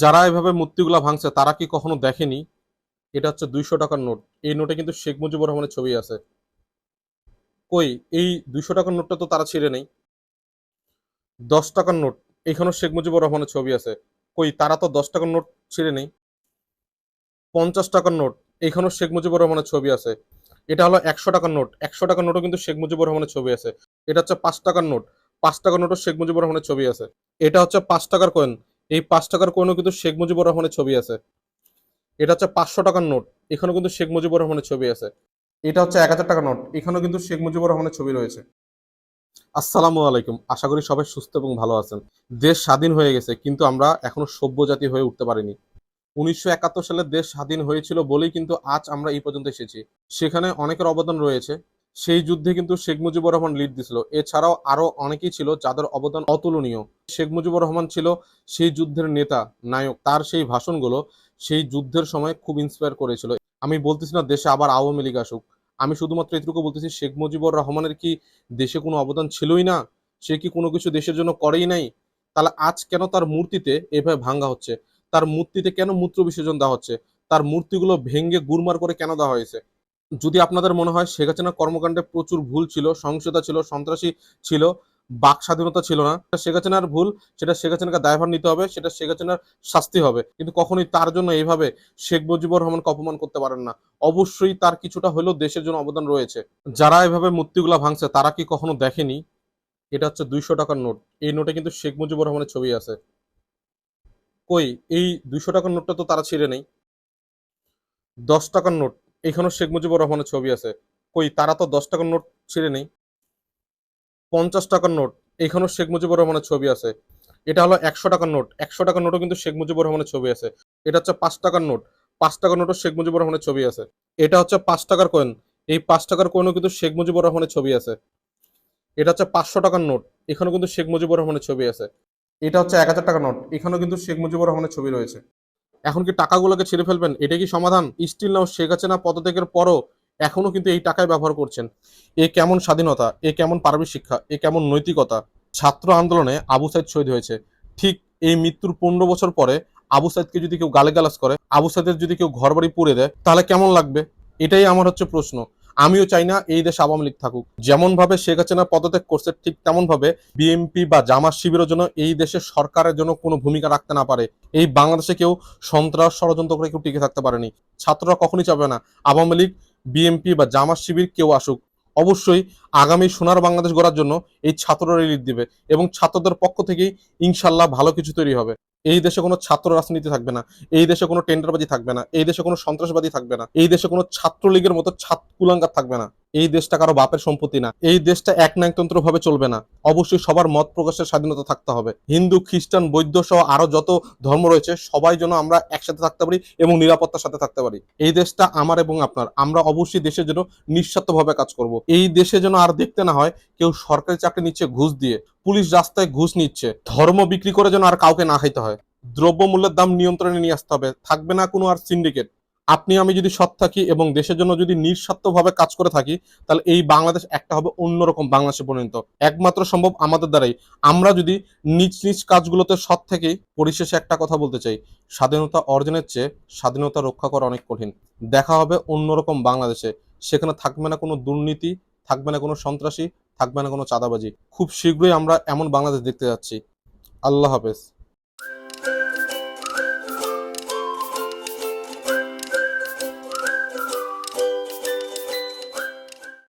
যারা এভাবে মূর্তিগুলা ভাঙছে তারা কি কখনো দেখেনি এটা হচ্ছে 200 টাকার নোট। এই নোটে কিন্তু শেখ মুজিবুর রহমানের ছবি আছে। কই, এই 200 টাকার নোটটা তো তারা ছিঁড়ে নেই। 10 টাকার নোট, এখানেও শেখ মুজিবুর রহমানের ছবি আছে। কই, তারা তো 10 টাকার নোট ছিঁড়ে নেই। 50 টাকার নোট, এখানেও শেখ মুজিবুর রহমানের ছবি আছে। এটা হলো 100 টাকার নোট, 100 টাকার নোটও কিন্তু শেখ মুজিবুর রহমানের ছবি আছে। এটা হচ্ছে 5 টাকার নোট, 5 টাকার নোটও শেখ মুজিবুর রহমানের ছবি আছে। এটা হচ্ছে 5 টাকার কয়েন, এই 5 টাকার কয়েনও কিন্তু শেখ মুজিবুর রহমানের ছবি আছে। এটা হচ্ছে 500 টাকার নোট, এখানেও কিন্তু শেখ মুজিবুর রহমানের ছবি আছে। এটা হচ্ছে 1000 টাকার নোট, এখানেও কিন্তু শেখ মুজিবুর রহমানের ছবি রয়েছে। আসসালামু আলাইকুম, আশা করি সবাই সুস্থ এবং ভালো আছেন। দেশ স্বাধীন হয়ে গেছে, কিন্তু আমরা এখনো সভ্য জাতি হয়ে উঠতে পারিনি। 1971 সালে দেশ স্বাধীন হয়েছিল বলেই কিন্তু আজ আমরা এই পর্যন্ত এসেছি। সেখানে অনেকের অবদান রয়েছে। সেই যুদ্ধে কিন্তু শেখ মুজিবুর রহমান লিড দিছিল। এছাড়াও আরো অনেকেই ছিল যাদের অবদান অতুলনীয়। শেখ মুজিবুর রহমান ছিল সেই যুদ্ধের নেতা, নায়ক। তার সেই ভাষণগুলো সেই যুদ্ধের সময় খুব ইন্সপায়ার করেছিল। আমি বলতেছি না দেশে আবার আওয়ামী লীগ আসুক, আমি শুধুমাত্র এটুকু বলতেছি, শেখ মুজিবুর রহমানের কি দেশে কোনো অবদান ছিলই না? সে কি কোনো কিছু দেশের জন্য করেই নাই? তাহলে আজ কেন তার মূর্তিতে এভাবে ভাঙ্গা হচ্ছে? তার মূর্তিতে কেন মূত্র বিসর্জন দেওয়া হচ্ছে? তার মূর্তিগুলো ভেঙে গুরমার করে কেন দেওয়া হয়েছে? যদি আপনাদের মনে হয় শেখ হাসিনার কর্মকাণ্ডে প্রচুর ভুল ছিল, সহিংসতা ছিল, সন্ত্রাসী ছিল, বাক স্বাধীনতা ছিল না, শেখ হাসিনার ভুল, সেটা শেখ হাসিনাকে দায়ভার নিতে হবে, সেটা শেখ হাসিনার শাস্তি হবে। কিন্তু কখনোই তার জন্য এইভাবে শেখ মুজিবুর রহমানকে অপমান করতে পারেন না। অবশ্যই তার কিছুটা হলেও দেশের জন্য অবদান রয়েছে। যারা এভাবে মূর্তিগুলা ভাঙছে তারা কি কখনো দেখেনি এটা হচ্ছে 200 টাকার নোট। এই নোটে কিন্তু শেখ মুজিবুর রহমানের ছবি আছে। কই, এই 200 টাকার নোটটা তো তারা ছিঁড়ে নেই। 10 টাকার নোট, এখানেও শেখ মুজিবুর রহমানের ছবি আছে। কই, তারা তো 10 টাকার নোট ছিঁড়ে নেই। 50 টাকার নোট, এখানেও শেখ মুজিবুর রহমানের ছবি আছে। এটা হলো 100 টাকার নোট, 100 টাকার নোটও কিন্তু শেখ মুজিবুর রহমানের ছবি আছে। এটা হচ্ছে 5 টাকার নোট, 5 টাকার নোটও শেখ মুজিবুর রহমানের ছবি আছে। এটা হচ্ছে 5 টাকার কয়েন, এই 5 টাকার কয়েনও কিন্তু শেখ মুজিবুর রহমানের ছবি আছে। এটা হচ্ছে 500 টাকার নোট, এখানেও কিন্তু শেখ মুজিবুর রহমানের ছবি আছে। এটা হচ্ছে 1000 টাকার নোট, এখানেও কিন্তু শেখ মুজিবুর রহমানের ছবি রয়েছে। এখন কি টাকাগুলোকে ছেড়ে ফেলবেন? এটা কি সমাধান? স্টিল নাও শেখ হাসিনা পদত্যাগের পরও এখনো কিন্তু এই টাকাই ব্যবহার করছেন। এ কেমন স্বাধীনতা, এ কেমন পারবিক শিক্ষা, এ কেমন নৈতিকতা? ছাত্র আন্দোলনে আবু সাইদ শহীদ হয়েছে, ঠিক এই মৃত্যুর 15 বছর পরে আবু সাইদকে যদি কেউ গালিগালাজ করে, আবু সাইদের যদি কেউ ঘরবাড়ি পুড়ে দেয়, তাহলে কেমন লাগবে? এটাই আমার হচ্ছে প্রশ্ন। আমিও চাই না এই দেশে আওয়ামী লীগ থাকুক। যেমন ভাবে শেখ হাসিনা পদত্যাগ করছে, ঠিক তেমন ভাবে বিএনপি বা জামাত শিবিরের জন্য এই দেশের সরকারের জন্য কোনো ভূমিকা রাখতে না পারে। এই বাংলাদেশে কেউ সন্ত্রাস ষড়যন্ত্র করে কেউ টিকে থাকতে পারেনি। ছাত্ররা কখনই চাবে না আওয়ামী লীগ, বিএনপি বা জামাত শিবির কেউ আসুক। অবশ্যই আগামী সোনার বাংলাদেশ গড়ার জন্য এই ছাত্ররা লিড দিবে, এবং ছাত্রদের পক্ষ থেকেই ইনশাল্লাহ ভালো কিছু তৈরি হবে। এই দেশে কোনো ছাত্র রাজনীতি থাকবে না, এই দেশে কোনো টেন্ডারবাজি থাকবে না, এই দেশে কোনো সন্ত্রাসবাদী থাকবে না, এই দেশে কোনো ছাত্রলীগের মতো কুলাঙ্গার থাকবে না। এই দেশটা কারো বাপের সম্পত্তি না, এই দেশটা একনায়কতন্ত্র ভাবে চলবে না। অবশ্যই সবার মত প্রকাশের স্বাধীনতা থাকতে হবে। হিন্দু, খ্রিস্টান, বৌদ্ধ সহ আরো যত ধর্ম রয়েছে সবাই যেন আমরা একসাথে থাকতে পারি এবং নিরাপত্তার সাথে থাকতে পারি। এই দেশটা আমার এবং আপনার। আমরা অবশ্যই দেশের জন্য নিঃস্বার্থভাবে কাজ করব। এই দেশে যেন আর দেখতে না হয় কেউ সরকারি চাকরি নিচ্ছে ঘুষ দিয়ে, পুলিশ রাস্তায় ঘুষ নিচ্ছে, ধর্ম বিক্রি করে যেন আর কাউকে না খাইতে হয়। দ্রব্যমূল্যের দাম নিয়ন্ত্রণে নিয়ে আসতে হবে, থাকবে না কোনো আর সিন্ডিকেট। আপনি আমি যদি সৎ থাকি এবং দেশের জন্য যদি নিঃস্বার্থভাবে কাজ করে থাকি, তাহলে এই বাংলাদেশ একটা হবে অন্যরকম বাংলাদেশে পরিণত। একমাত্র সম্ভব আমাদের দ্বারাই। আমরা যদি নিজ নিজ কাজগুলোতে সৎ থেকেই। পরিশেষে একটা কথা বলতে চাই, স্বাধীনতা অর্জনের চেয়ে স্বাধীনতা রক্ষা করা অনেক কঠিন। দেখা হবে অন্যরকম বাংলাদেশে। সেখানে থাকবে না কোনো দুর্নীতি, থাকবে না কোনো সন্ত্রাসী, থাকবে না কোনো চাঁদাবাজি। খুব শীঘ্রই আমরা এমন বাংলাদেশ দেখতে যাচ্ছি। আল্লাহ হাফেজ।